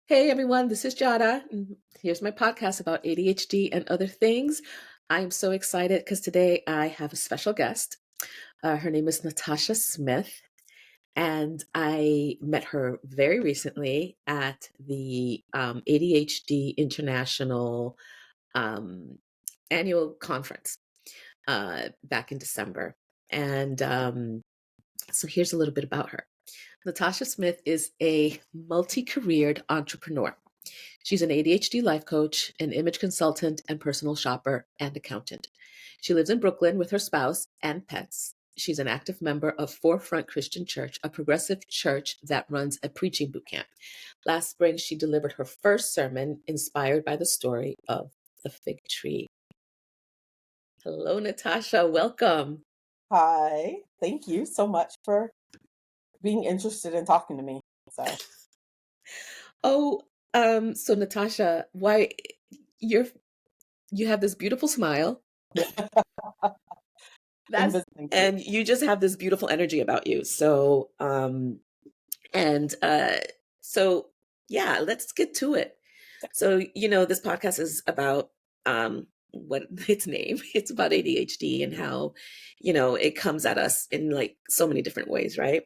Hey everyone, this is Jada. And here's my podcast about ADHD and other things. I'm so excited because today I have a special guest. Her name is Natasha Smith, and I met her very recently at the ADHD International um, annual conference back in December. And so here's a little bit about her. Natasha Smith is a multi careered entrepreneur. She's an ADHD life coach, an image consultant, and personal shopper and accountant. She lives in Brooklyn with her spouse and pets. She's an active member of Forefront Christian Church, a progressive church that runs a preaching boot camp. Last spring, she delivered her first sermon inspired by the story of the fig tree. Hello, Natasha. Welcome. Hi, thank you so much for being interested in talking to me. So, Oh, so Natasha, why you're you have this beautiful smile. That's thank you. and you just have this beautiful energy about you. And so yeah, let's get to it. So, this podcast is about what its name. It's about ADHD and how, it comes at us in like so many different ways, right?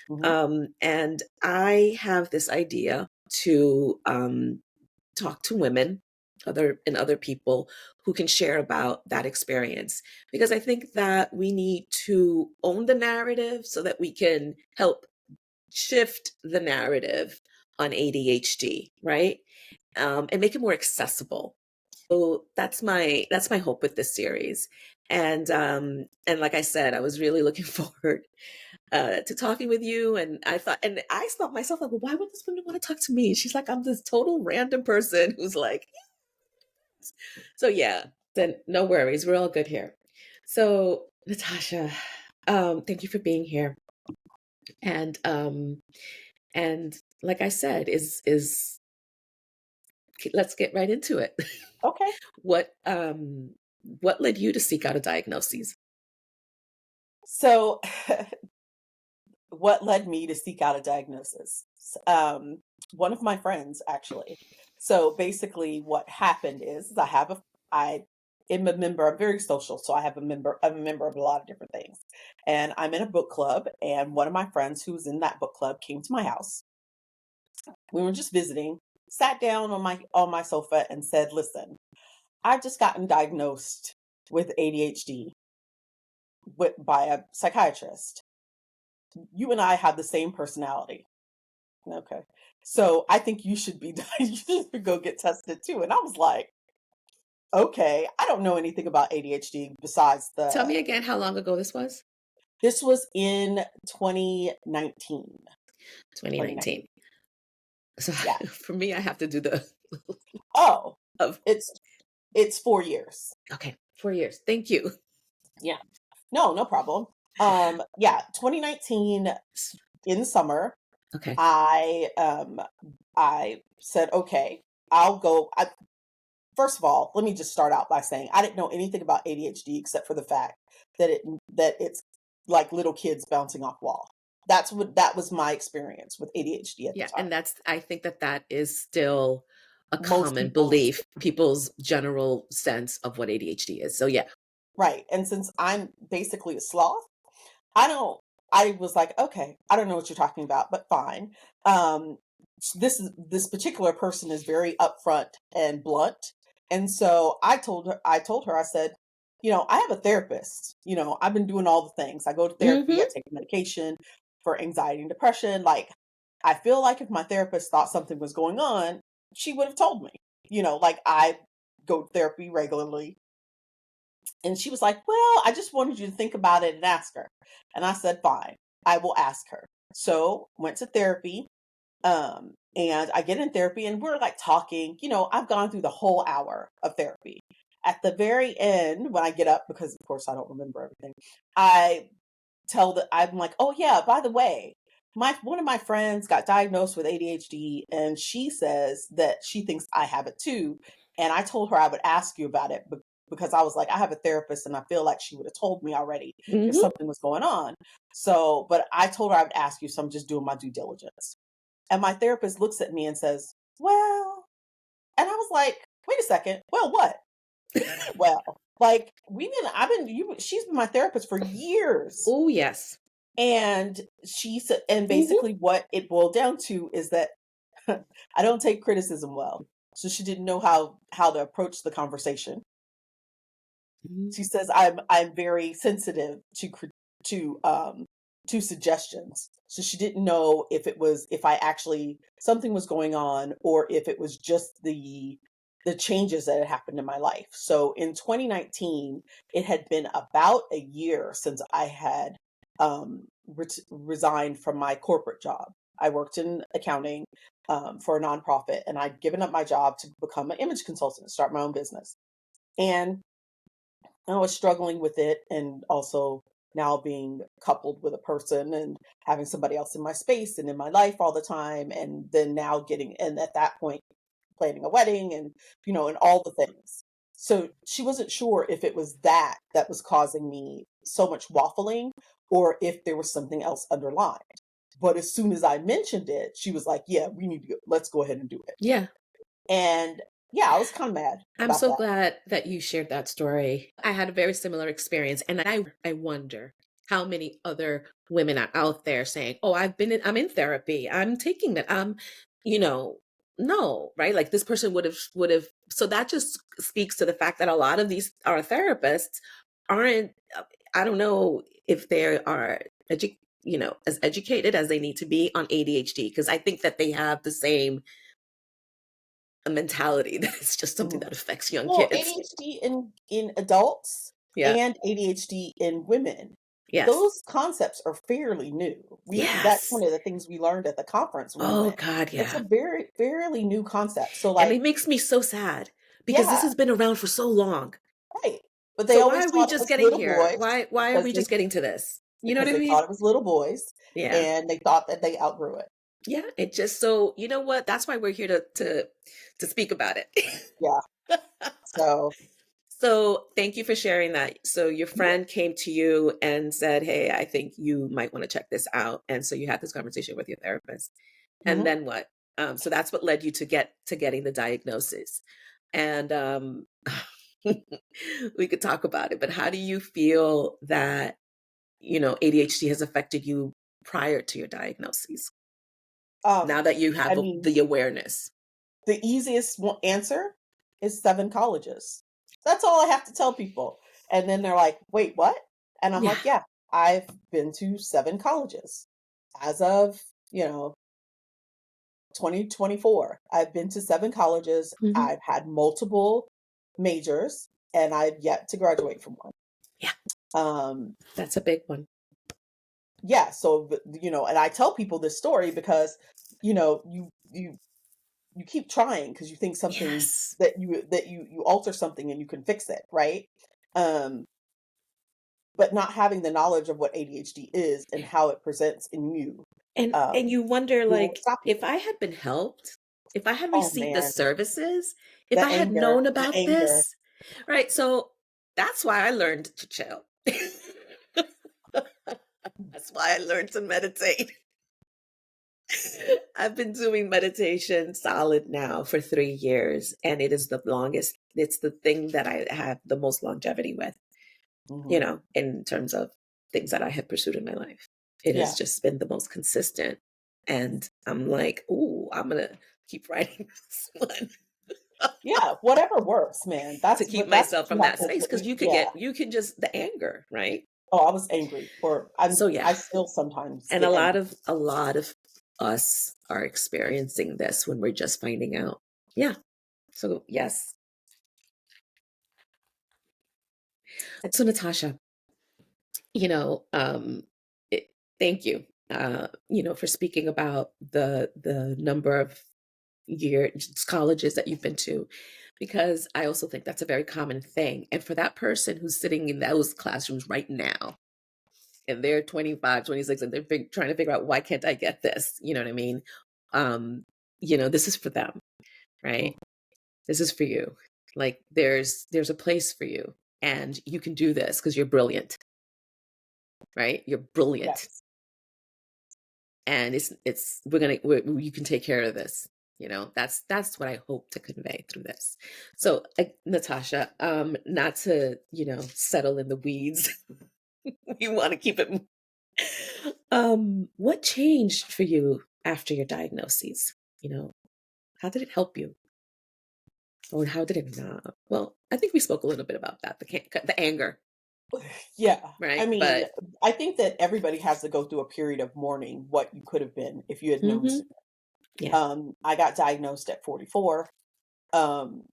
Mhm. And I have this idea to talk to women other people who can share about that experience, because I think that we need to own the narrative so that we can help shift the narrative on ADHD, right? And make it more accessible. So that's my hope with this series. And like I said, I was really looking forward to talking with you. And I thought myself, like, well, why would this woman want to talk to me? She's like, I'm this total random person who's like, yes. So yeah, then no worries. We're all good here. So Natasha, thank you for being here. And like I said, is let's get right into it. Okay. What um what led you to seek out a diagnosis? So, what led me to seek out a diagnosis? One of my friends, actually. So basically, what happened is I am a member. I'm very social, so I'm a member of a lot of different things, and I'm in a book club. And one of my friends who's in that book club came to my house. We were just visiting, sat down on my sofa and said, "Listen, I've just gotten diagnosed with ADHD by a psychiatrist. You and I have the same personality. Okay. So I think you should be you should go get tested too." And I was like, "Okay, I don't know anything about ADHD besides Tell me the again how long ago this was. this was in 2019. 2019. 2019. So Yeah. for me, I have to do the Oh, of it's it's 4 years. okay, 4 years. Thank you. Yeah. No, no problem. Yeah, 2019 in summer, Okay. I said, "Okay, I'll go." First of all, let me just start out by saying I didn't know anything about ADHD except for the fact that it's like little kids bouncing off wall. That was my experience with ADHD at the Yeah, time. and I think that is still a Most common people's belief, people's general sense of what ADHD is. So yeah. right. And since I'm basically a sloth, I don't I was like, "Okay, I don't know what you're talking about, but fine." Um, this particular person is very upfront and blunt. And so I told her, I said, "I have a therapist. I've been doing all the things. I go to therapy, I Hmm. take medication for anxiety and depression. Like, I feel like if my therapist thought something was going on, she would have told me. Like I go to therapy regularly." And she was like, "Well, I just wanted you to think about it and ask her." And I said, "Fine, I will ask her." So went to therapy. And I get in therapy and we're like talking. I've gone through the whole hour of therapy. At the very end, when I get up, because of course I don't remember everything, I I'm like, "Oh yeah, by the way, one of my friends got diagnosed with ADHD and she says that she thinks I have it too. And I told her I would ask you about it because I was like, I have a therapist and I feel like she would have told me already if Hmm. something was going on. But I told her I would ask you, so I'm just doing my due diligence." And my therapist looks at me and says, well, and I was like, wait a second. Well, what? Well, like I've been, she's been my therapist for years. Oh, yes. And she said, and Mhm. basically what it boiled down to is that I don't take criticism well. So she didn't know how to approach the conversation. Mhm. She says I'm very sensitive to suggestions. So she didn't know if I actually something was going on or if it was just the changes that had happened in my life. So in 2019, it had been about a year since I had resigned from my corporate job. I worked in accounting for a nonprofit, and I'd given up my job to become an image consultant, start my own business. And I was struggling with it, and also now being coupled with a person and having somebody else in my space and in my life all the time. And then now and at that point, planning a wedding and, and all the things. So she wasn't sure if it was that was causing me so much waffling or if there was something else underlined. But as soon as I mentioned it, she was like, yeah, let's go ahead and do it. Yeah. And yeah, I was kind of mad I'm about so that. glad that you shared that story. I had a very similar experience, and I wonder how many other women are out there saying, "Oh, I'm in therapy. I'm taking that." You know, no, right? Like this person would have. So that just speaks to the fact that a lot of these our therapists aren't. I don't know if they are as educated as they need to be on ADHD, because I think that they have the same a mentality that it's just something Mhm. that affects young Well, kids. ADHD in adults Yeah. and ADHD in women, Yes. those concepts are fairly new. That's Yes. one of the things we learned at the conference when we Oh went. God, It's yeah. a very fairly new concept. So And like, it makes me so sad because this yeah, has been around for so long. right. But they So why always are we thought it just was getting little here? boys Why are because we just getting to this? You know what I they mean? thought it was little boys Yeah. and they thought that they outgrew it. Yeah. It just so you know what? That's why we're here to speak about it. Yeah. So, So thank you for sharing that. So your mhm, friend came to you and said, "Hey, I think you might want to check this out." And so you had this conversation with your therapist. And mhm. then what? So that's what led you to getting the diagnosis. And we could talk about it, but how do you feel that, ADHD has affected you prior to your diagnosis? Now that you I have mean, the awareness. the easiest answer is 7 colleges. That's all I have to tell people. And then they're like, "Wait, what?" And I'm Yeah. like, "Yeah, I've been to 7 colleges as of, 2024. I've been to 7 colleges. Hmm. I've had multiple majors, and I've yet to graduate from one." Yeah. Um, That's a big one. yeah, so, and I tell people this story because, you keep trying because you think something Yes. that you alter something and you can fix it, right? Um, but not having the knowledge of what ADHD is and how it presents in you, And you wonder, will like, stop you. if I had been helped, if I had Oh received the man, services, if I had known the about anger. this, right? So that's why I learned to chill. That's why I learned to meditate. I've been doing meditation solid now for 3 years, and it is the longest, it's the thing that I have the most longevity with, Hmm. in terms of things that I have pursued in my life. It has Yeah, just been the most consistent. And I'm like, ooh, I'm going to keep writing this one yeah. Whatever works, man. to That's keep that's myself what from you have that to. space because Yeah. you can just, the anger, right? Oh, I was angry, or So, yeah. I still sometimes And get angry. a lot of us are experiencing this when we're just finding out. Yeah. So, yes. So, Natasha, you know, um, it, thank you, for speaking about the number of colleges that you've been to, because I also think that's a very common thing. And for that person who's sitting in those classrooms right now, and they're 25, 26, and they're trying to figure out why can't I get this? You know what I mean? Um, this is for them, Mhm. right? This is for you. Like there's a place for you, and you can do this because you're brilliant, right? You're brilliant, Yes. and you can take care of this. That's what I hope to convey through this. So, Natasha, not to, settle in the weeds. We want to keep it. What changed for you after your diagnoses? How did it help you? Or how did it not? Well, I think we spoke a little bit about that, the anger, Yeah. I right? mean, But I think that everybody has to go through a period of mourning what you could have been if you had known mhm, sooner. yeah. I got diagnosed at 44. Um,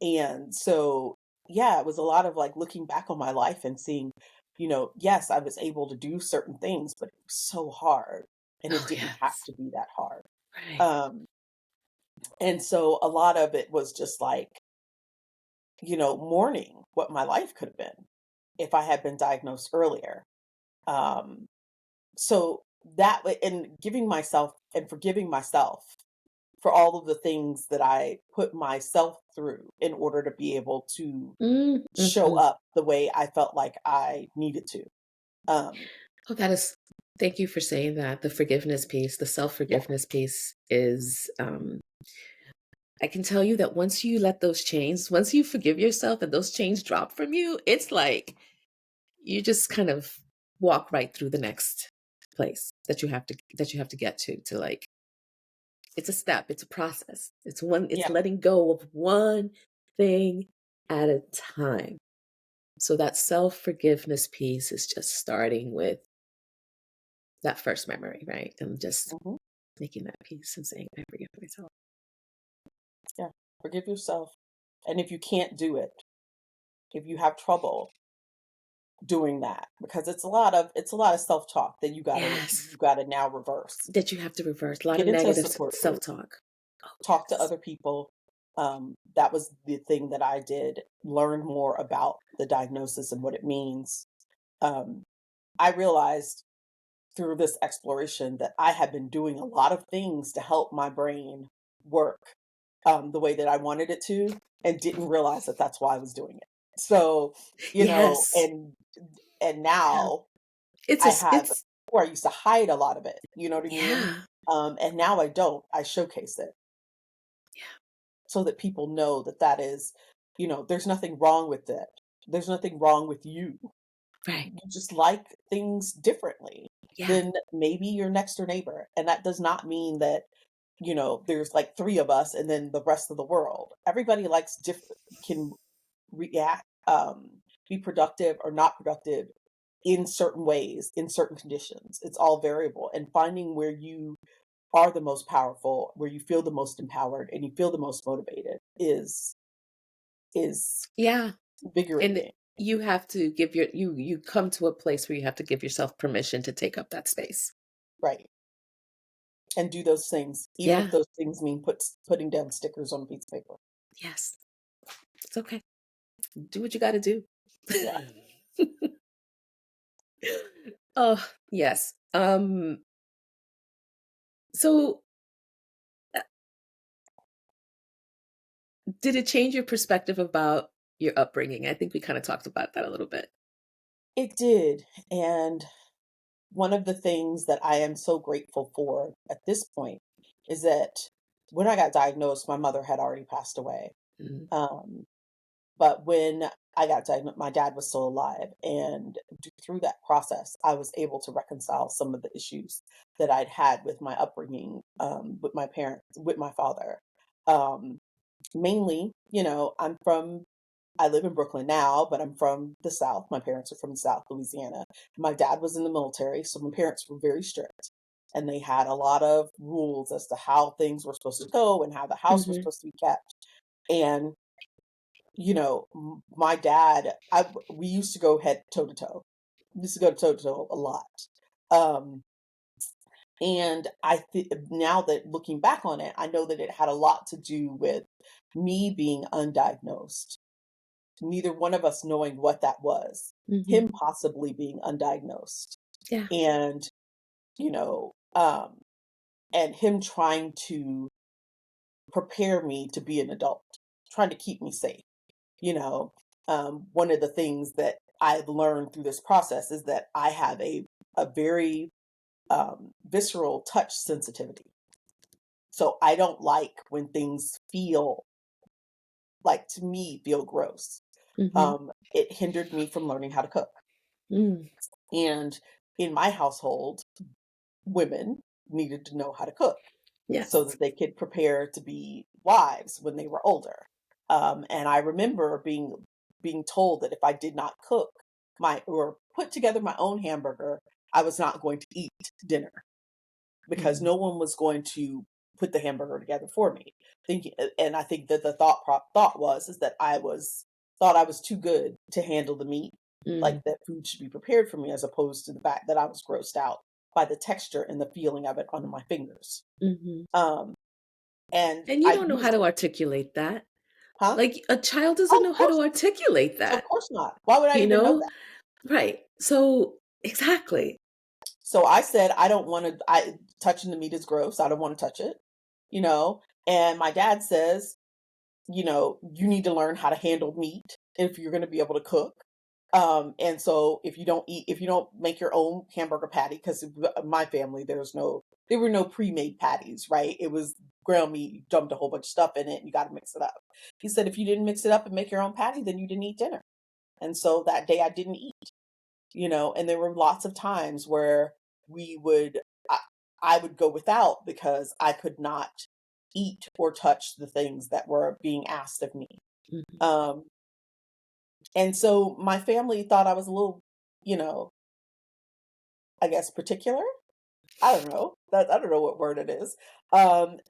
and so, yeah, it was a lot of like looking back on my life and seeing, yes, I was able to do certain things, but it was so hard and it Oh, didn't have yes. to be that hard. Right. Um, and so a lot of it was just like, mourning what my life could have been if I had been diagnosed earlier. Um, so that way, and giving myself and forgiving myself for all of the things that I put myself through in order to be able to show Mhm. up the way I felt like I needed to. Um, Oh, thank you for saying that. The forgiveness piece, the yeah, self-forgiveness piece is, I can tell you that once you forgive yourself and those chains drop from you, it's like you just kind of walk right through the next place that you have to get to like it's a step, it's a process. It's yeah, letting go of one thing at a time. So that self-forgiveness piece is just starting with that first memory, right? And just hmm making that peace and saying, I forgive myself. yeah. Forgive yourself, and if you can't do it, if you have trouble doing that, because it's a lot of self talk that you gotta Yes. you gotta now reverse. That you have to reverse. A lot of Get into a negative support group. self-talk. Oh, Talk to yes. other people. That was the thing that I did. Learn more about the diagnosis and what it means. Um, I realized through this exploration that I had been doing a lot of things to help my brain work the way that I wanted it to, and didn't realize that that's why I was doing it. So, Yes. and Yeah. now It's I a s have, it's where I used to hide a lot of it. You know what I mean? yeah. And now I don't. I showcase it Yeah. so that people know that that is, there's nothing wrong with it. There's nothing wrong with you. Right. You just like things differently Yeah. than maybe your next door neighbor. And that does not mean that, there's like three of us and then the rest of the world. Everybody likes different, can react, be productive or not productive in certain ways, in certain conditions. It's all variable. And finding where you are the most powerful, where you feel the most empowered and you feel the most motivated is Yeah. And invigorating, you have to you come to a place where you have to give yourself permission to take up that space. right? And do those things, even if Yeah. those things mean putting down stickers on a piece of paper. Yes. It's okay. Do what you gotta do. Yeah. Oh, yes. So, uh, did it change your perspective about your upbringing? I think we kinda talked about that a little bit. It did. And one of the things that I am so grateful for at this point is that when I got diagnosed, my mother had already passed away. Mhm. Um, but when I got diagnosed, my dad was still alive. And through that process, I was able to reconcile some of the issues that I'd had with my upbringing, with my parents, with my father. Um, Mainly, I live in Brooklyn now, but I'm from the South. My parents are from South Louisiana. My dad was in the military, so my parents were very strict. And they had a lot of rules as to how things were supposed to go and how the house was Mhm. supposed to be kept. And, my dad, we used to go head toe to toe. We used to go toe to toe a lot. Um, and now that looking back on it, I know that it had a lot to do with me being undiagnosed, neither one of us knowing what that was, Mhm. him possibly being undiagnosed, Yeah. and, you know, um, and him trying to prepare me to be an adult, trying to keep me safe. You know, one of the things that I've learned through this process is that I have a very visceral touch sensitivity. So I don't like when things feel like, to me, feel gross. Mhm. It hindered me from learning how to cook. Mm. And in my household, women needed to know how to cook so Yes. that they could prepare to be wives when they were older. And I remember being told that if I did not cook my or put together my own hamburger, I was not going to eat dinner because Mhm. no one was going to put the hamburger together for me. Thinking, and I think that the thought was is that I was too good to handle the meat, Mm. like that food should be prepared for me, as opposed to the fact that I was grossed out by the texture and the feeling of it under my fingers. Mhm. Um, and And you I don't know how used, to articulate that. huh? Like, a child doesn't Oh, know how to articulate of that, course not. Why would I you even know know? that? Right. So exactly. So I said, I don't want to. I touching the meat is gross. I don't want to touch it. You know. And my dad says, you need to learn how to handle meat if you're going to be able to cook. And so if you don't make your own hamburger patty, because my family, there were no pre-made patties, right? It was ground meat, you dumped a whole bunch of stuff in it, and you got to mix it up. He said, if you didn't mix it up and make your own patty, then you didn't eat dinner. And so that day I didn't eat, and there were lots of times where we would, I, I would go without because I could not eat or touch the things that were being asked of me. Mhm. Um, and so my family thought I was a little, you know, I guess particular. I don't know. I don't know what word it is. And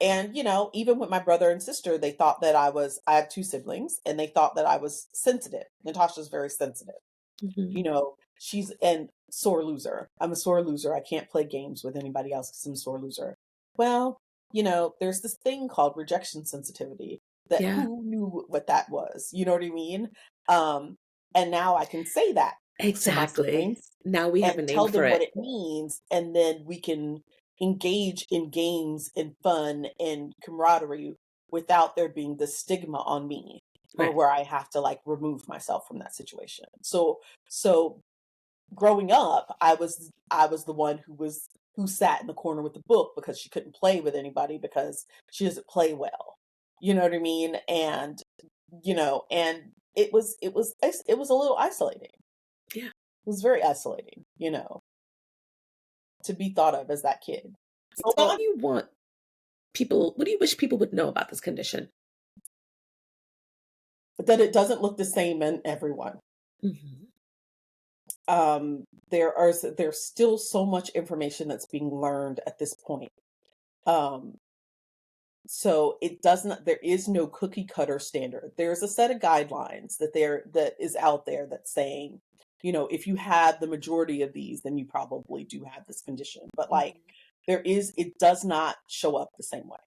even with my brother and sister, they thought that I have two siblings, and they thought that I was sensitive. Natasha's very sensitive. Mhm. She's and sore loser. I'm a sore loser. I can't play games with anybody else because I'm a sore loser. Well, there's this thing called rejection sensitivity that Yeah, who knew what that was? You know what I mean? Um, and now I can say that to my exactly. siblings Now we have a and name tell for them what it. it means, and then we can engage in games and fun and camaraderie without there being the stigma on me or Right. where I have to like remove myself from that situation. So growing up, I was the one who sat in the corner with the book because she couldn't play with anybody because she doesn't play well. You know what I mean? And it was a little isolating. Yeah. It was very isolating, to be thought of as that kid. So what do you wish people would know about this condition? But that it doesn't look the same in everyone. Mhm. There's still so much information that's being learned at this point. Um, so it does not there is no cookie cutter standard. There's a set of guidelines that is out there that's saying, if you have the majority of these, then you probably do have this condition. But like Mhm. it does not show up the same way.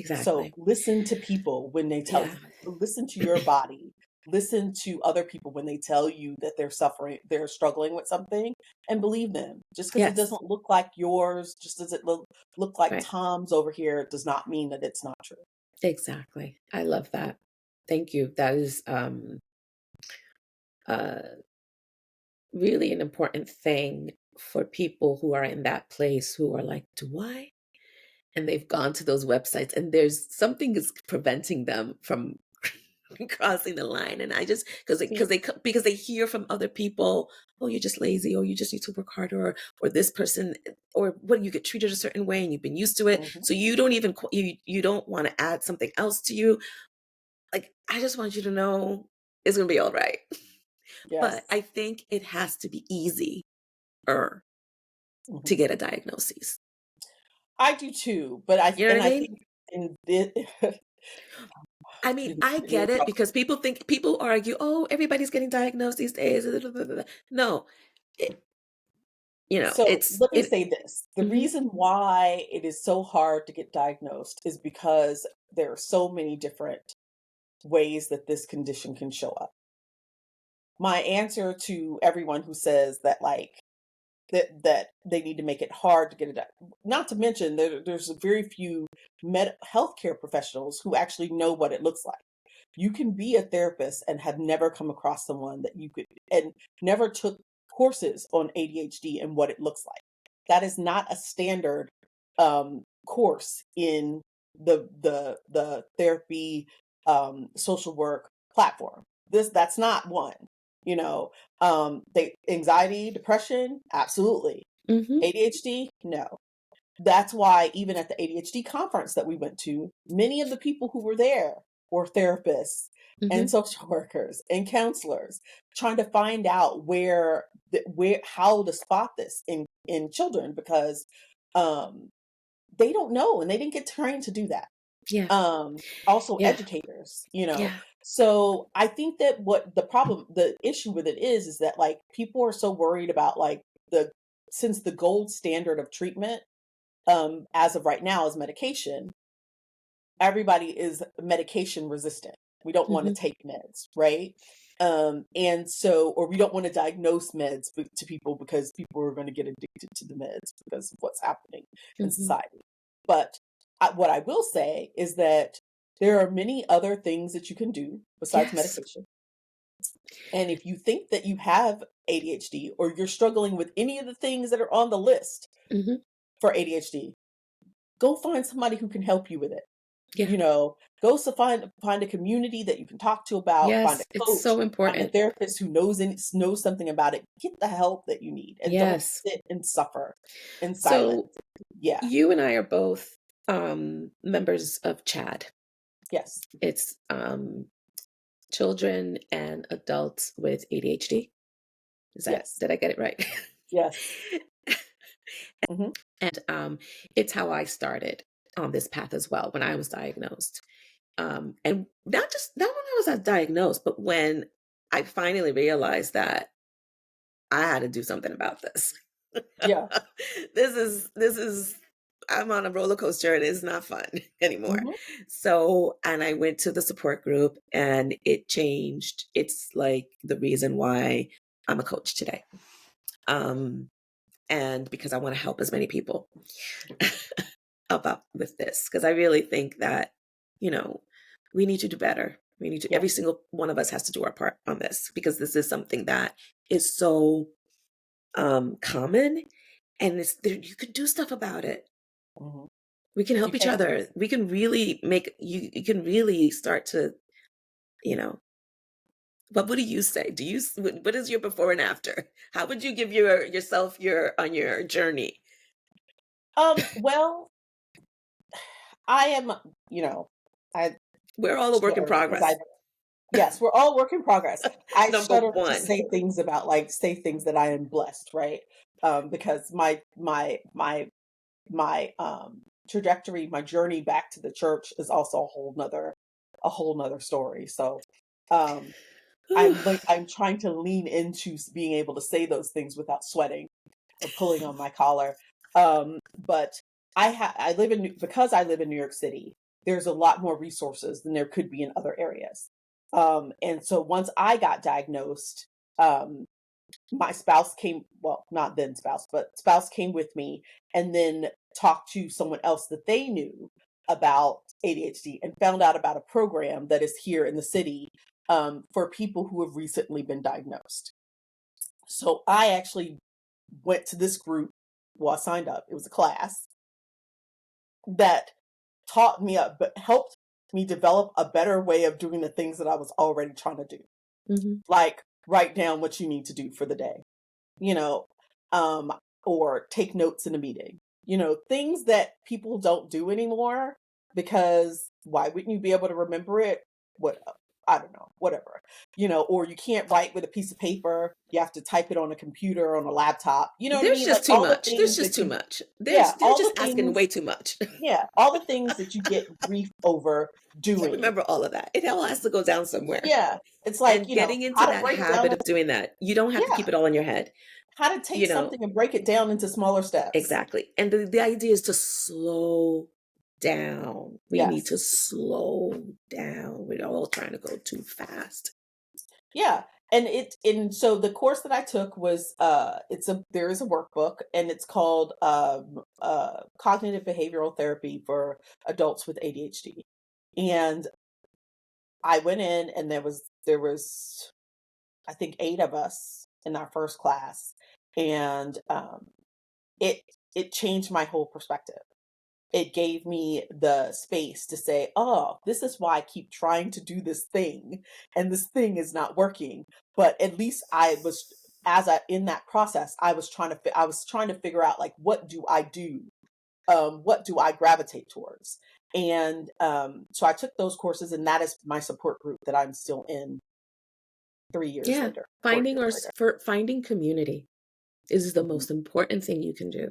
So Exactly. listen to people when they tell Yeah. listen to your body. Listen to other people when they tell you that they're struggling with something, and believe them. Just because it Yes. doesn't look like yours, just as it look like Right. Tom's over here, does not mean that it's not true. Exactly. I love that. Thank you. That is uh really an important thing for people who are in that place who are like, do I? And they've gone to those websites and there's something is preventing them from crossing the line. And I just See, because they hear from other people, oh, you're just lazy, or you just need to work harder, or this person, or what, you get treated a certain way and you've been used to it, mhm, so you don't even you don't want to add something else to you. Like, I just want you to know it's gonna be all right. But yes, I think it has to be easier mhm. to get a diagnosis. I do too, but You know what I I mean? think in this, I mean, I get it because people argue, oh, everybody's getting diagnosed these days. No, it, so it's let me it. say this. The Mhm. reason why it is so hard to get diagnosed is because there are so many different ways that this condition can show up. My answer to everyone who says that that they need to make it hard to get it, not to mention there's very few healthcare professionals who actually know what it looks like. You can be a therapist and have never come across someone that you could and never took courses on ADHD and what it looks like. That is not a standard course in the therapy, social work platform. That's not one. You know, they anxiety, depression, absolutely. Mhm. ADHD, no. That's why even at the ADHD conference that we went to, many of the people who were there were therapists and Mhm. social workers and counselors trying to find out where how to spot this in children because um they don't know and they didn't get trained to do that. Yeah. Also Yeah. educators, you know. Yeah. So I think that what the issue with it is that like people are so worried about like the since the gold standard of treatment as of right now is medication, everybody is medication resistant. We don't want to Mhm. take meds, right? And so, or we don't want to diagnose meds to people because people are going to get addicted to the meds because of what's happening in Mhm. society. But what I will say is that there are many other things that you can do besides Yes. medication. And if you think that you have ADHD or you're struggling with any of the things that are on the list Mhm. for ADHD, go find somebody who can help you with it. Yeah. You know, go find a community that you can talk to about, find a Yes, it's coach, so find a important. therapist who knows something about it. Get the help that you need and don't Yes. sit and suffer in silence. So Yeah. you and I are both members of CHAD. Yes. It's children and adults with ADHD. Is that Yes. did I get it right? Yes. Hmm. And it's how I started on this path as well when I was diagnosed. And not when I was diagnosed, but when I finally realized that I had to do something about this. Yeah. This is I'm on a roller coaster and it's not fun anymore. Hmm. So, and I went to the support group and it changed. It's like the reason why I'm a coach today. Um, and because I want to help as many people about with this, because I really think that, you know, we need to do better. We need to, every Yes. single one of us has to do our part on this because this is something that is so common and it's there, you could do stuff about it. Hmm. We can You help each can. other. We can really make you can really start to, you know, what do you say? What is your before and after? How would you give yourself your on your journey? Well, I am, you know, I We're all a work in shudder because I progress. yes, we're all work in progress. I Number shudder to one. say things that I am blessed, right? Because my trajectory, my journey back to the church is also a whole nother story. So um I'm trying to lean into being able to say those things without sweating or pulling on my collar. But I live in because I live in New York City. There's a lot more resources than there could be in other areas. And so once I got diagnosed, um, my spouse came. Well, not then spouse, but spouse came with me, and then talked to someone else that they knew about ADHD and found out about a program that is here in the city for people who have recently been diagnosed. So I actually went to this group. Well, I signed up. It was a class that taught me, but helped me develop a better way of doing the things that I was already trying to do. Mhm. Like write down what you need to do for the day, you know, um, or take notes in a meeting, things that people don't do anymore because why wouldn't you be able to remember it? What I don't know, whatever, or you can't write with a piece of paper. You have to type it on a computer, on a laptop. You know what I There's mean? Like just too all the much. There's things just that too you, much. yeah, They're just asking way too much. all the things that you get grief over Can't doing. remember all of that. It all has to go down somewhere. Yeah. It's like, And getting into how to that break down habit of doing that, you don't have to yeah, keep it all in your head. how to take You know, something and break it down into smaller steps. exactly. And the idea is to slow down. We need to Yes. slow down. We're all trying to go too fast. Yeah. And so the course that I took was there is a workbook and it's called cognitive behavioral therapy for adults with ADHD. And I went in and there was I think 8 of us in our first class and it it changed my whole perspective. it gave me the space to say, "Oh, this is why I keep trying to do this thing, and this thing is not working." But at least I was, as I in that process, I was trying to figure out, like, what do I do? What do I gravitate towards? And so I took those courses, and that is my support group that I'm still in 3 years Yeah, later, 4 years finding or later. for finding community is the Mhm. most important thing you can do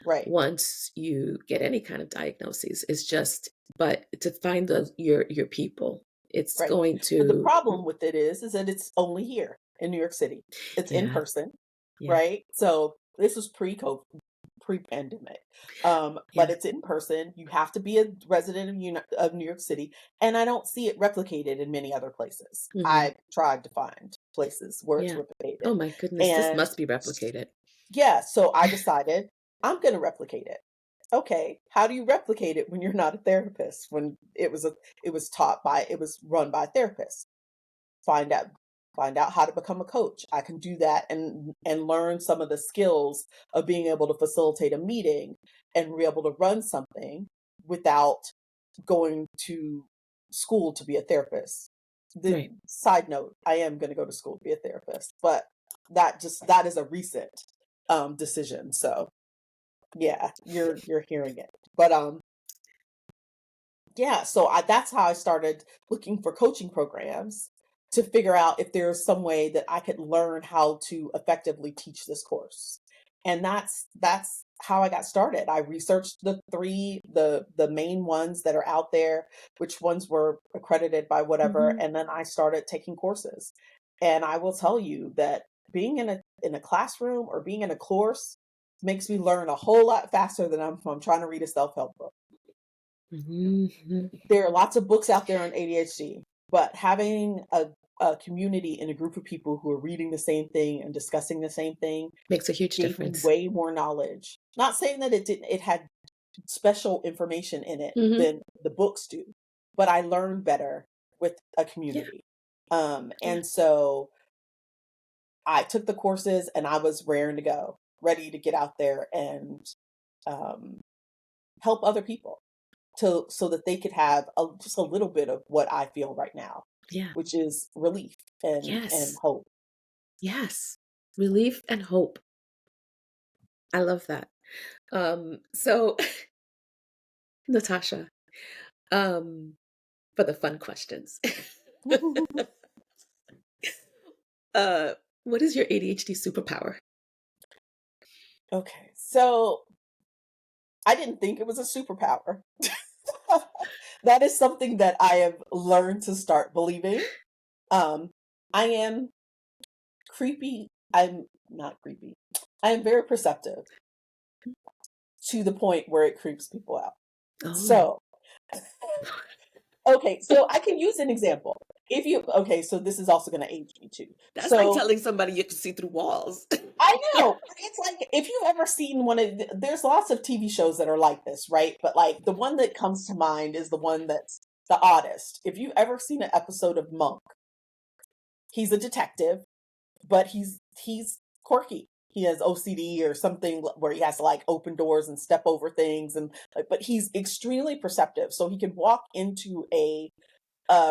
Right, once you get any kind of diagnosis. It's just, but to find your people, it's right. going But the to, problem with it is that it's only here in New York City. It's in yeah, person, yeah, right? So this was pre-COVID, pre-pandemic. But yeah. it's in person. You have to be a resident of New York City, and I don't see it replicated in many other places. Hmm. I tried to find places where it's Yeah. replicated, Oh my goodness, this and must be replicated. yeah, so I decided I'm going to replicate it. Okay, how do you replicate it when you're not a therapist? When it was run by a therapist. Find out find out how to become a coach. I can do that and learn some of the skills of being able to facilitate a meeting and be able to run something without going to school to be a therapist. The Right. side note, I am going to go to school to be a therapist, but that is a recent decision. So, yeah, you're hearing it. But yeah, so that's how I started looking for coaching programs to figure out if there's some way that I could learn how to effectively teach this course. And that's how I got started. I researched the main ones that are out there, which ones were accredited by whatever, Hmm. and then I started taking courses. And I will tell you that being in a classroom or being in a course makes me learn a whole lot faster than if I'm trying to read a self-help book. Hmm. There are lots of books out there on ADHD, but having a community and a group of people who are reading the same thing and discussing the same thing Makes a huge gave me difference. way more knowledge. Not saying that it had special information in it Hmm. than the books do, but I learned better with a Yeah, community. yeah, And so I took the courses and I was raring to go, ready to get out there and um, help other people so that they could have just a little bit of what I feel right now, yeah. which is relief and Yes, hope. yes. Relief and hope. I love that. So Natasha, um, for the fun questions. uh, what is your ADHD superpower? Okay, so I didn't think it was a superpower. That is something that I have learned to start believing. Um, I am creepy. I'm not creepy. I am very perceptive to the point where it creeps people out. Oh, So, okay, so I can use an example. If you okay, so this is also going to age me too. that's like So telling somebody you can see through walls. I know. It's like if you've ever seen there's lots of TV shows that are like this, right? But like the one that comes to mind is the one that's the oddest. If you've ever seen an episode of Monk, he's a detective, but he's quirky. He has OCD or something where he has to like open doors and step over things and like, but he's extremely perceptive. So he can walk into a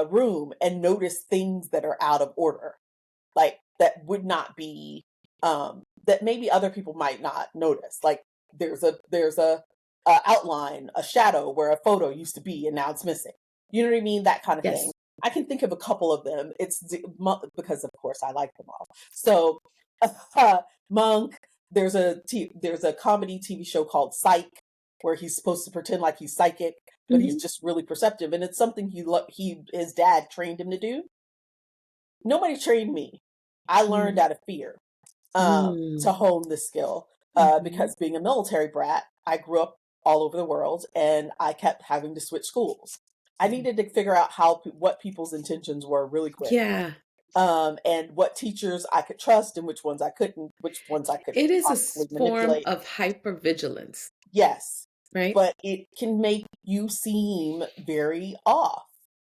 room and notice things that are out of order, like that would not be that maybe other people might not notice, like there's a outline, a shadow where a photo used to be and now it's missing, you know what I mean, that kind of thing. Yes. I can think of a couple of them. Because of course I like them all. So Monk, there's a comedy TV show called Psych where he's supposed to pretend like he's psychic, but he's Hmm. just really perceptive, and it's something his dad trained him to do. Nobody trained me. I learned Mm. out of fear to Mm. hone this skill Hmm. because being a military brat, I grew up all over the world and I kept having to switch schools. I Hmm. needed to figure out what people's intentions were really quick, Yeah, and what teachers I could trust and which ones I couldn't, which ones I could it is a possibly form manipulate. of hypervigilance, Yes, right? but it can make you seem very off.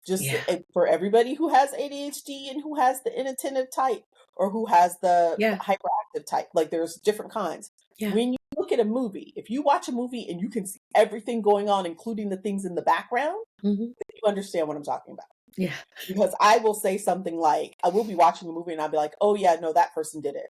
Just Yeah, for everybody who has ADHD and who has the inattentive type or who has the yeah, hyperactive type, like there's different kinds. yeah. When you look at a movie, if you watch a movie and you can see everything going on, including the things in the background, Mhm. you understand what I'm talking about. Yeah. Because I will say something like, I will be watching a movie and I'll be like, oh yeah, no, that person did it.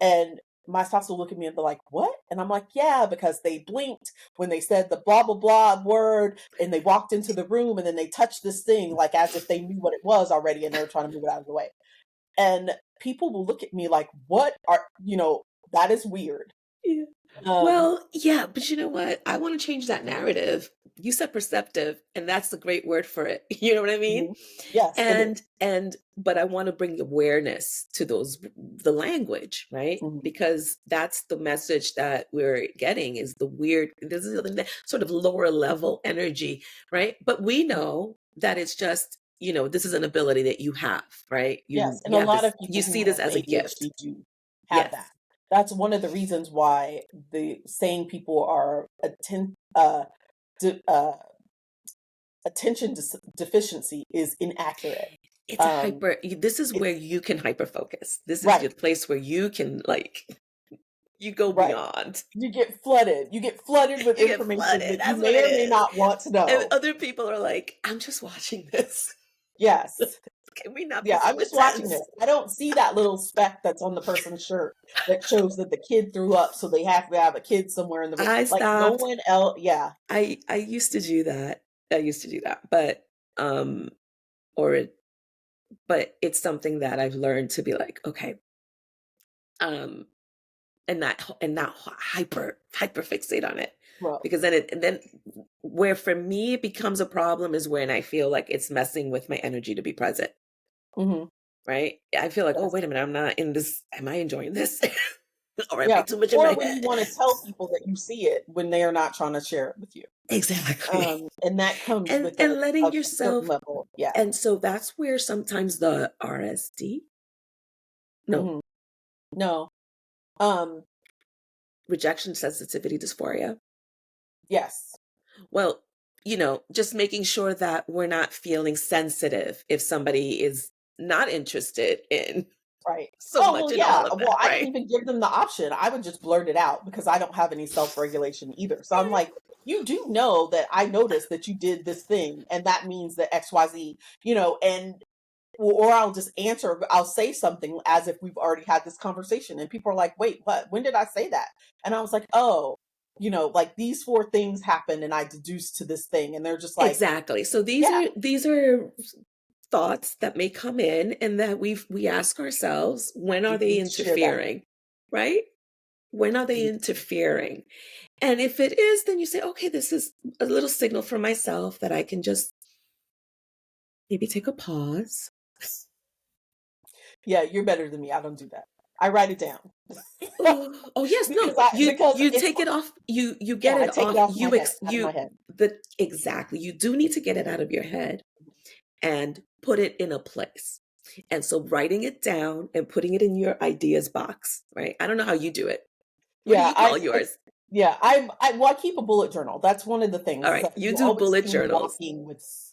And my spouse will look at me and be like, what? And I'm like, yeah, because they blinked when they said the blah, blah, blah word and they walked into the room and then they touched this thing like as if they knew what it was already and they were trying to move it out of the way. And people will look at me like, what are, that is weird. Yeah. Um, Well, yeah, but you know what? I want to change that narrative. You said perceptive, and that's the great word for it. You know what I mean? mhm. Yes, it is. But I want to bring awareness to the language, right? Mhm. Because that's the message that we're getting is the weird, this is the sort of lower level energy, right? But we know that it's just, this is an ability that you have, right? Yes, and You a have lot this, of you people who see this have as a gift. ADHD do have Yes. that. That's one of the reasons why the saying people are de- uh, attention deficiency is inaccurate. It's a Um, hyper this is it, where you can hyper focus. This is right, your place where you can you go right. beyond. You get flooded. You get flooded with You get information flooded. that you That's what may it or may is. not want to And know. other people are like, I'm just watching this. Yes. Can we not be Yeah, I'm so just watching this. intense? I don't see that little speck that's on the person's shirt that shows that the kid threw up, so they have to have a kid somewhere in the room. I Like no stopped. one else. Yeah. I used to do that. I used to do that. Um or but it's something that I've learned to be like, okay, um and not hyper fixate on it, Well. because then where for me it becomes a problem is when I feel like it's messing with my energy to be present, Hmm. right? I feel like, oh, Yes. wait a minute, I'm not in this, am I enjoying this? Or am I Yeah. too much in Or my when you head? want to tell people that you see it when they are not trying to share it with you. Exactly. And that comes and with and a letting certain yourself, level. Yeah. and so that's where sometimes the RSD, no, Hmm. No. Um. rejection sensitivity dysphoria, Yes. well, just making sure that we're not feeling sensitive if somebody is not interested in Right. so Oh, much well, in all yeah. of Well, that, I didn't right? even give them the option. I would just blurt it out because I don't have any self-regulation either. So I'm like, you do know that I noticed that you did this thing, and that means that XYZ, and or I'll just answer, I'll say something as if we've already had this conversation. And people are like, wait, what? When did I say that? And I was like, oh, like these four things happened and I deduced to this thing. And they're just like, Exactly. So these yeah, are these are thoughts that may come in and that we ask ourselves, when are you they need to share that with interfering? Right? When are they me. interfering? And if it is, then you say, okay, this is a little signal for myself that I can just maybe take a pause. Yeah, you're better than me. I don't do that. I write it down. Oh, oh yes, no. Because You it's take it off, you yeah, get I it take it off, off my you head, ex out of my you head. the exactly. You do need to get it out of your head and put it in a place. And so writing it down and putting it in your ideas box, right? I don't know how you do it. What do Yeah, you call yours? yeah, I keep a bullet journal. That's one of the things All is right, that you you do always bullet see me journals. walking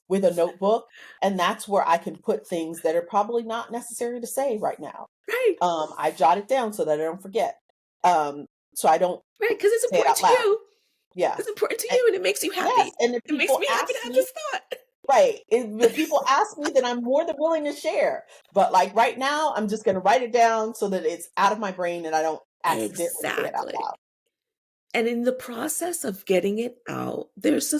with a notebook, and that's where I can put things that are probably not necessary to say right now. Right, I jot it down so that I don't forget. So I don't right, because it's say it important out to loud. you. Yeah. It's important to And, you and it makes you yes, happy. and if It makes people me happy to ask have me, this thought. right, if people ask me, then I'm more than willing to share. But like right now, I'm just going to write it down so that it's out of my brain and I don't accidentally say it out Exactly. loud. And in the process of getting it out, there's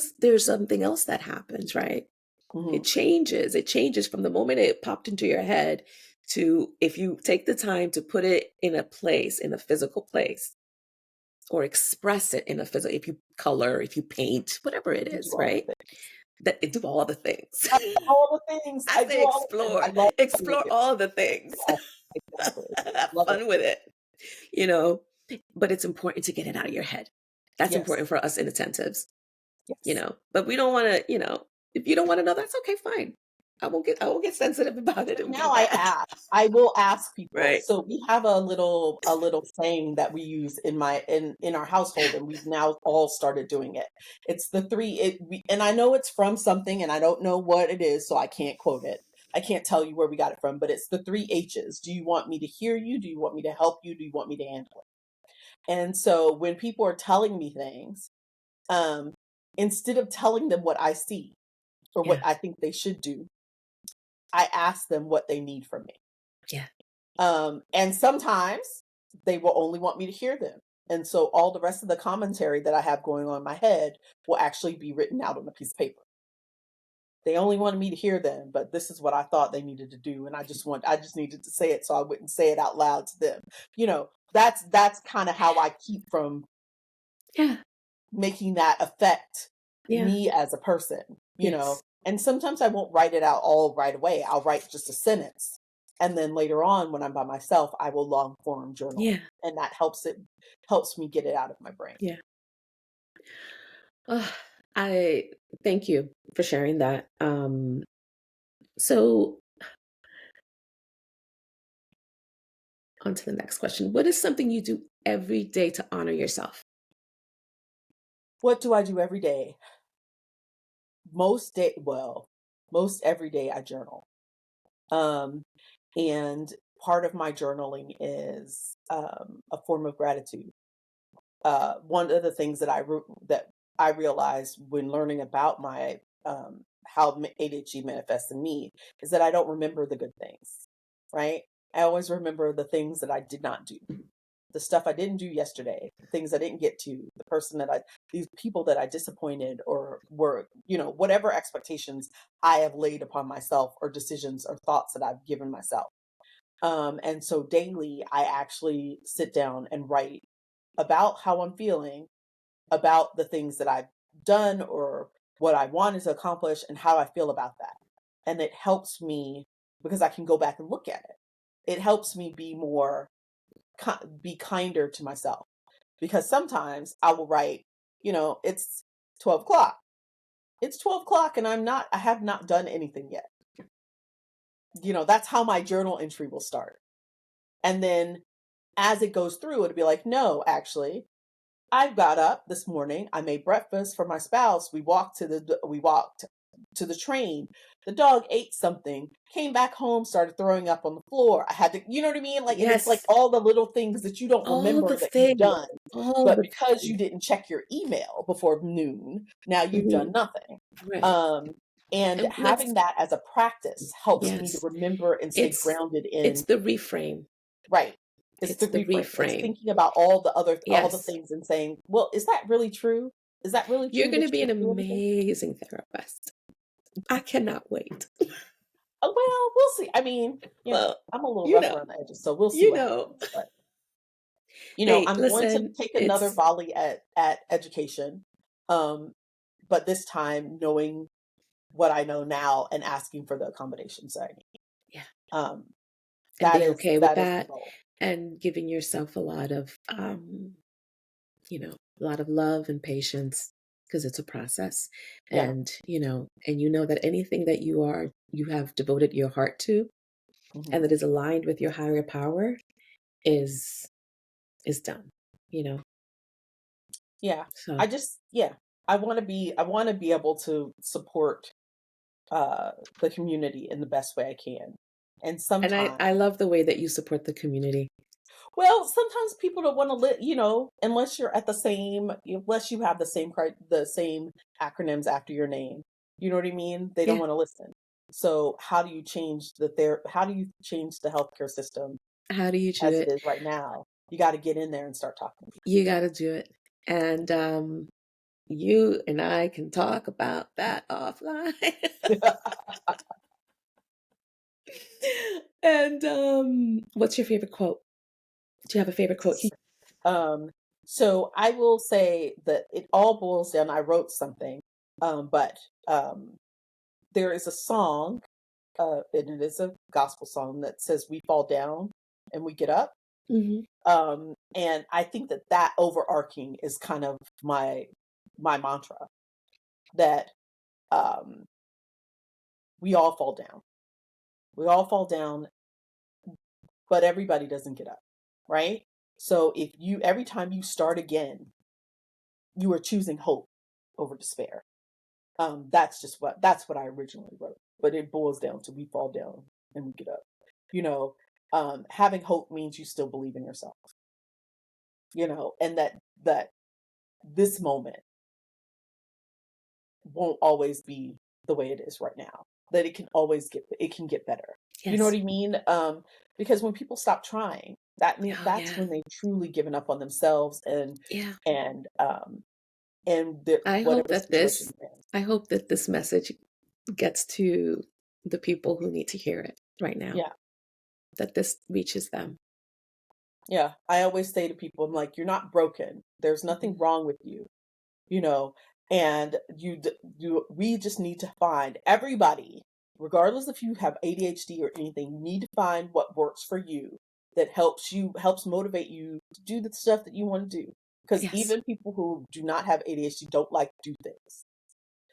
something else that happens, right? Hmm. It changes from the moment it popped into your head to, if you take the time to put it in a place, in a physical place, or express it in a physical, if you color, if you paint, whatever it You do is, all right? the things. That it do all the things. I do all the things. I I do say all the things. I explore, love doing explore it. all the things. Yes, exactly. Have Love it. fun with it, you know. But it's important to get it out of your head. That's Yes. important for us inattentives, Yes. But we don't want to, if you don't want to know, that's okay, fine. I won't get sensitive about it But and be now I mad. ask. I will ask people. Right. So we have a little saying that we use in our household, and we've now all started doing it. It's the three. And I know it's from something, and I don't know what it is, so I can't quote it. I can't tell you where we got it from, but it's the three H's. Do you want me to hear you? Do you want me to help you? Do you want me to handle it? And so when people are telling me things, um, instead of telling them what I see or what Yeah. I think they should do, I ask them what they need from me. Yeah. And sometimes they will only want me to hear them. And so all the rest of the commentary that I have going on in my head will actually be written out on a piece of paper. They only wanted me to hear them, but this is what I thought they needed to do. And I just needed to say it so I wouldn't say it out loud to them. That's kind of how I keep from Yeah. making that affect Yeah. me as a person, Yes. and sometimes I won't write it out all right away. I'll write just a sentence. And then later on, when I'm by myself, I will long form journal. Yeah. And that helps me get it out of my brain. Yeah. Oh, I thank you for sharing that. So on to the next question. What is something you do every day to honor yourself? What do I do every day? Most every day I journal. Um, and part of my journaling is a form of gratitude. One of the things that I realized when learning about my how ADHD manifests in me is that I don't remember the good things, right? I always remember the things that I did not do, the stuff I didn't do yesterday, the things I didn't get to, these people that I disappointed or were, whatever expectations I have laid upon myself or decisions or thoughts that I've given myself. And so daily, I actually sit down and write about how I'm feeling, about the things that I've done or what I wanted to accomplish and how I feel about that. And it helps me because I can go back and look at it. It helps me be kinder to myself because sometimes I will write, it's 12 o'clock. It's 12 o'clock and I have not done anything yet. That's how my journal entry will start. And then as it goes through, it'll be like, no, actually, I got up this morning. I made breakfast for my spouse. We walked to the train. The dog ate something, came back home, started throwing up on the floor. I had to, you know what I mean? Like, and it's like Yes. all the little things that you don't All the remember that you've things. done. All But the because you things. didn't check your email before noon, now you've Mhm. done nothing. Right. Um, and And let's having that as a practice helps me to yes. remember and stay It's grounded it's in. the reframe. Right. It's It's the the reframe. It's reframe. thinking about all the Yes. things and saying, "Well, is that really true? Is that really You're true going that to you be an didn't do anything?" amazing therapist. I cannot wait. Oh, well, we'll see. I mean, Well, I'm a little you rough know, around the edges, so we'll see you what know. happens. But Hey, I'm going to listen, take another it's volley at education, um, but this time knowing what I know now and asking for the accommodations that I need. yeah, Um, and being okay with that is the that goal. and giving yourself a lot of love and patience because it's a process. Yeah. And you know that anything that you have devoted your heart to and Hmm. that is aligned with your higher power is is done, you know. Yeah. So I want to be able to support uh, the community in the best way I can. And and I sometimes, love the way that you support the community. well, sometimes people don't want to unless you're at unless you have the same acronyms after your name. You know what I mean? They don't Yeah. want to listen. So how do you change the healthcare system How do you do as it it? is right now? You got to get in there and start talking to You got to do it. And you and I can talk about that offline. people. And what's your favorite quote? Do you have a favorite quote? Um, so I will say that it all boils down. I wrote something, but um, there is a song, and it is a gospel song that says, "We fall down and we get up." Mhm. And I think that overarching is kind of my mantra that um, we all fall down. We all fall down, but everybody doesn't get up, right? So if you every time you start again, you are choosing hope over despair. That's what I originally wrote, but it boils down to we fall down and we get up. You know, Having hope means you still believe in yourself. and that this moment won't always be the way it is right now. That it can get better. You know what Yes. I mean? Because when people stop trying, Oh, that's yeah. when they truly given up on themselves Yeah. and I hope whatever that situation this they're in. I hope that this message gets to the people who need to hear it right now, Yeah. that this reaches them. Yeah. I always say to people, I'm like, you're not broken. There's nothing Mhm. wrong with you, you know, and we just need to find everybody, regardless if you have ADHD or anything, you need to find what works for you that helps motivate you to do the stuff that you want to do. Because Yes. even people who do not have ADHD don't like to do things.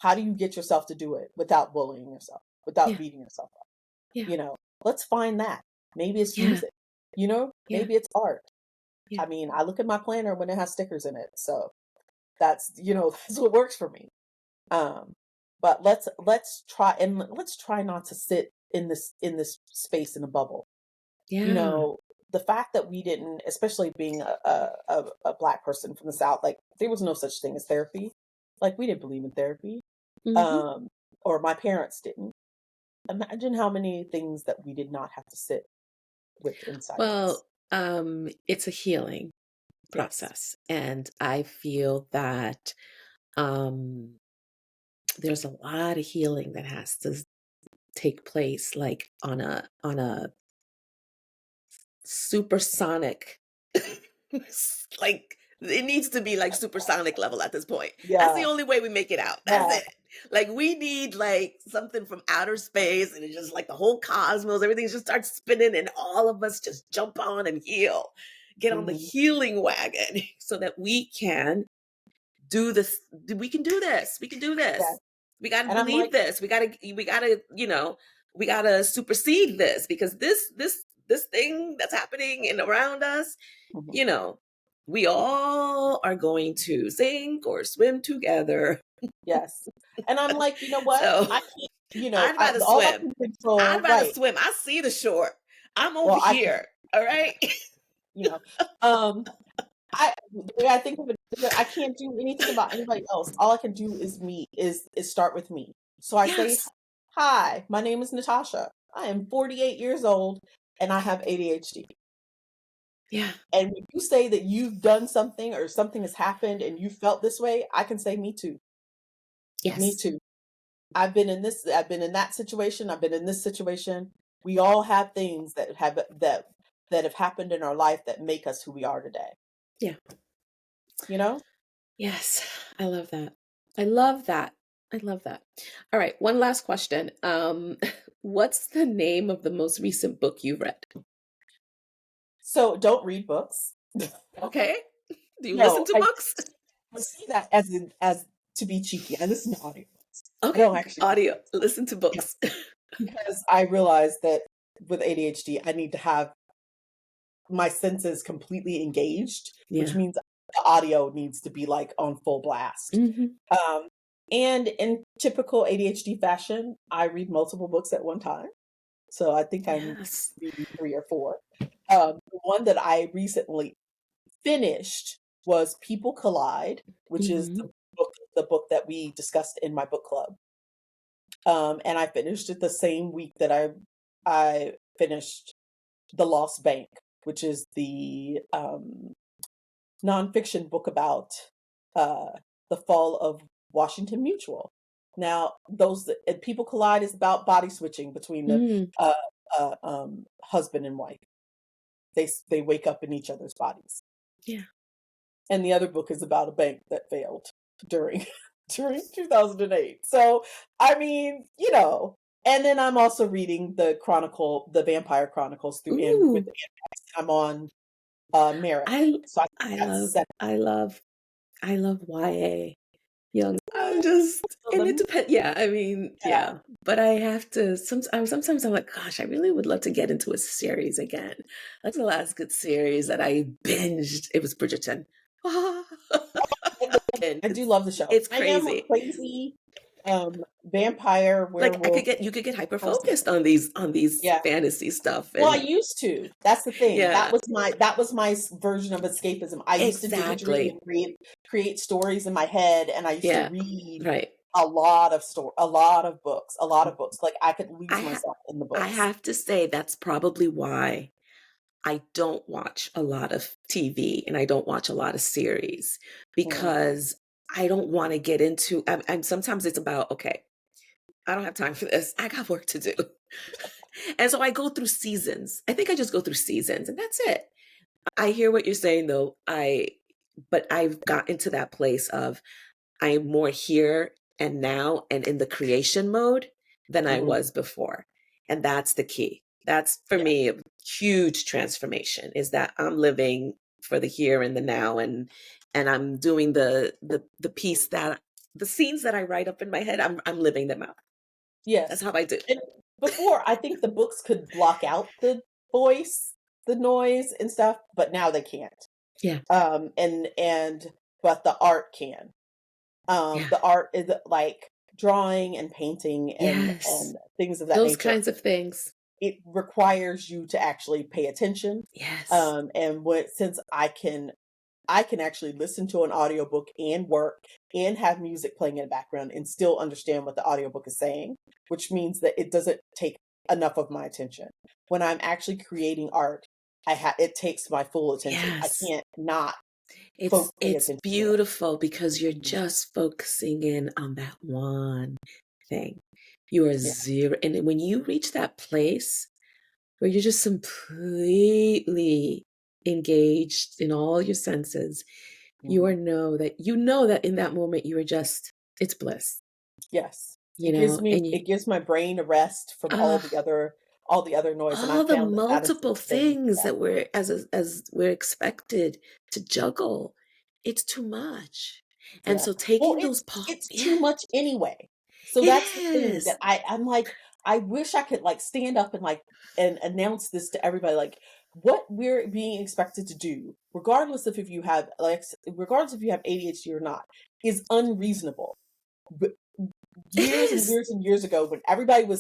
How do you get yourself to do it without bullying yourself, without Yeah. beating yourself up? Yeah. You know, let's find that. Maybe it's Yeah. music, Yeah. maybe it's art. Yeah. I mean, I look at my planner when it has stickers in it. So that's what works for me. Um, but let's try not to sit in this space in a bubble. You Yeah. know, the fact that we didn't, especially being a black person from the South, like there was no such thing as therapy. Like we didn't believe in therapy. Mhm. Um, or my parents didn't. Imagine how many things that we did not have to sit with inside of us. Well, it's a healing Yes. process, and I feel that, um, there's a lot of healing that has to take place, like, on a supersonic like, it needs to be, like, supersonic level at this point. That's the Yeah. only way we make it out. That's Yeah. it. Like, we need, like, something from outer space, and it's just like the whole cosmos, everything just starts spinning, and all of us just jump on and heal. Get on the Hmm. healing wagon so that we can do this. We can do this. We can do Yeah. this. We got to And I'm believe like, this. We got to supersede this, because this thing that's happening and around us, mhm, you know, we all are going to sink or swim together. yes. And I'm like, you know what? So I can't, I'd rather all I swim. can I'd control, rather right. swim. I see the shore. I'm over Well, I can, here. All right. you know, um, the way I think of it is that I can't do anything about anybody else. All I can do is start with me. So I say, Yes. hi, my name is Natasha. I am 48 years old and I have ADHD. Yeah. And when you say that you've done something or something has happened and you felt this way, I can say, me too. Me Yes. too. I've been in that situation, I've been in this situation. We all have things that have happened in our life that make us who we are today, Yeah. you know? Yes, I love that. I love that. I love that. All right, one last question. What's the name of the most recent book you read? So don't read books. Okay. Do you listen No, to books? I say that as to be cheeky. I listen to audio. I Okay, don't actually read audio. books. Listen to Yeah, books. because I realize that with ADHD, I need to have my senses completely engaged, which Yeah. means the audio needs to be like on full blast. Hmm. Um, and in typical ADHD fashion, I read multiple books at one time. So I think I'm Yes. reading three or four. The one that I recently finished was People Collide, which is Hmm. the book that we discussed in my book club. And I finished it the same week that I finished The Lost Bank, which is the nonfiction book about uh, the fall of Washington Mutual. Now, People Collide is about body switching between the Mm, uh, husband and wife. They wake up in each other's bodies. yeah. And the other book is about a bank that failed during during 2008. So, I mean, and then I'm also reading the Vampire Chronicles through and with Ooh, I'm on Merrick. I So I think I that's love seven. I love I love YA. Young. I'm Uh, just, and it them. depends. Yeah, I mean, Yeah. yeah. But I have to. Sometimes I'm like, gosh, I really would love to get into a series again. Like the last good series that I binged, it was Bridgerton. And And I do love the show. it's I am crazy. crazy. Vampire, Like werewolf, you could get hyper person. focused on these Yeah. fantasy stuff Well, I and used to. That's the thing. yeah, That was my version of escapism. I used to daydream exactly. and create stories in my head, and I used to Yeah, read right. a lot of books, a lot of books. Like I could lose I ha myself in the I books. have to say that's probably why I don't watch a lot of TV and I don't watch a lot of series Mm, because I don't want to get into I'm sometimes it's about okay, I don't have time for this. I got work to do. And so I go through seasons. I think I just go through seasons and that's it. I hear what you're saying though. But I've gotten to that place of I'm more here and now and in the creation mode than I mhm. was before. And that's the key. That's for Yeah. me a huge transformation is that I'm living for the here and the now and I'm doing the piece that the scenes that I write up in my head, I'm living them out. That's Yes. how I do. And before, I think the books could block out the voice, the noise and stuff, but now they can't. Yeah. And but the art can. Yeah. The art is like drawing and painting Yes. and things of that Those nature. kinds of things. It requires you to actually pay attention. Yes. And what since I can actually listen to an audiobook and work and have music playing in the background and still understand what the audiobook is saying, which means that it doesn't take enough of my attention. When I'm actually creating art, it takes my full attention. I Yes. can't not pay It's attention to it. beautiful because you're Mhm. just focusing in on that one thing. You are Yeah. zero and then when you reach that place where you're just completely engaged in all your senses, Mhm. you know that in that moment you are just it's bliss, Yes. you know, and you It gives my brain a rest from uh, all the other noise, and I all the found that that is the multiple thing. things Yeah. that we're as we're expected to juggle. It's too much. And Yeah. so Well, taking those it's yeah, too much anyway. So it that's the thing that is. I'm like, I wish I could like stand up and like and announce this to everybody, like what we're being expected to do, regardless of if you have regardless if you have ADHD or not, is unreasonable. But It is. years and years ago, when everybody when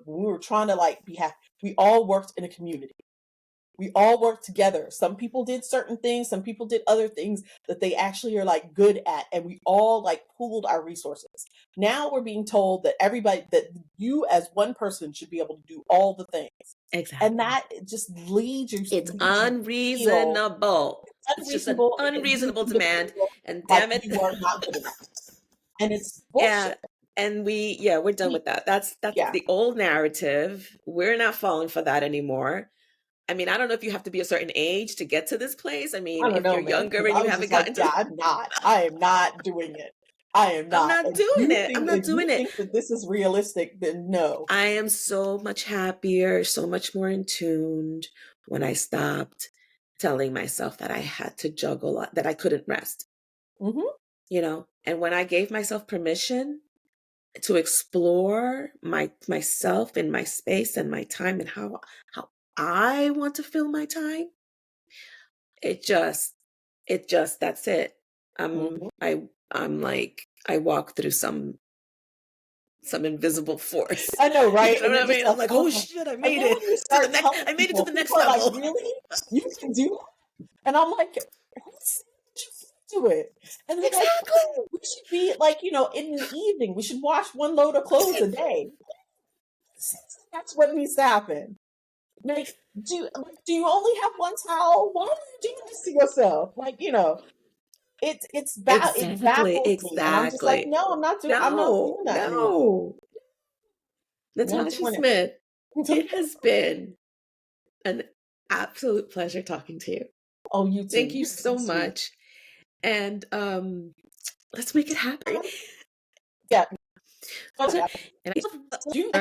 we were trying to like be happy, we all worked in a community. We all worked together. Some people did certain things, some people did other things that they actually are like good at, and we all like pooled our resources. Now we're being told that that you as one person should be able to do all the things. And Exactly. that just It's leads you to feel unreasonable. It's just an unreasonable, and it leads unreasonable you to demand. feel And like damn it. you are not good enough. And it's Yeah. bullshit. And yeah, we're done We, with that. That's yeah, the old narrative. We're not falling for that anymore. I mean, I don't know if you have to be a certain age to get to this place. I mean, I don't if know, you're man, younger because and I you was haven't just like, gotten yeah, to I am not doing it. I am I'm not. not doing it. I'm not If doing you it. think that this is realistic, then no. I am so much happier, so much more in tuned when I stopped telling myself that I had to juggle, that I couldn't rest, Hmm. you know? And when I gave myself permission to explore myself and my space and my time and how I want to fill my time, it just that's it. Hmm. I'm like I walk through some invisible force. I know, You right? know And what I you're just mean? like, I'm like, oh oh my. shit, I And made then it when you to the start next. telling I made it to people, the people next are like, level. really? You can do that? And I'm like, let's just do it. And they're like, Exactly. oh, we should be like, in the evening, we should wash one load of clothes a day. That's what needs to happen. Like, do you only have one towel? Why are you doing this to yourself? Like, it Exactly. baffles me, and I'm just like, Exactly. no, I'm not No, doing that anymore. no. I'm not Natasha doing Smith, it. it has been an absolute pleasure talking to you. Oh, you too. Thank you You're so so sweet. much. And let's make it happen. Yeah. So, Okay. and Do